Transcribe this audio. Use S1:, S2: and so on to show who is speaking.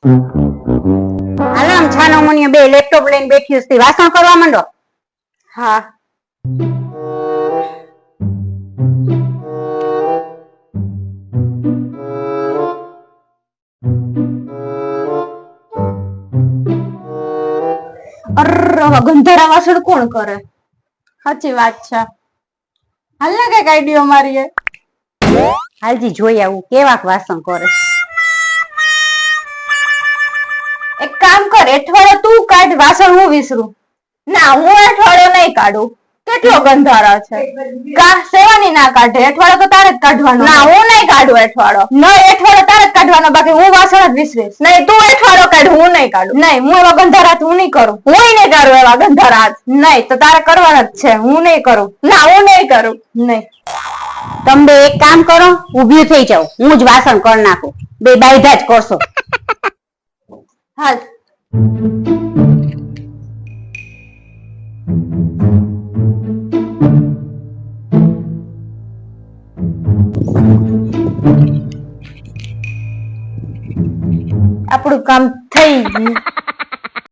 S1: હાલો આમ છાનો મણીઓ બે લેપટોપ લઈને બેઠી હતી, વાસણ કરવા માંડો.
S2: હા.
S1: ગંધારા વાસણ કોણ કરે?
S2: સાચી વાત છે. હાલ ને કઈક આઈડિયો મારીએ.
S1: હાલજી જોઈ આવું કેવાક વાસણ કરે.
S2: એક કામ કર, એઠવાડો તું કાઢ, વાસણ હું વિસરું. ના, હું એઠવાડો નહીં કાઢું. કેટલો ગંધારા છે. સેવાની ના કાઢે, એઠવાડો તો તારે જ કાઢવાનો. ના, હું નહીં કાઢું એઠવાડો. નહીં, એઠવાડો તારે જ કાઢવાનો, બાકી હું વાસણ જ વિસરીશ. નહીં, તું એઠવાડો કાઢ, હું નહીં કાઢું. નહીં, હું એવા ગંધારા હું નહીં કરું. હું નહીં કરું એવા ગંધારા. નહીં, તો તારે કરવાના જ છે. હું નહીં કરું. ના, હું નહીં કરું. નહીં.
S1: તમે એક કામ કરો, ઊભી થઈ જાવ, હું જ વાસણ કરી નાખું. બે બાયધા જ કરશો.
S2: હાલ. આપણું કામ થઈ ગયું.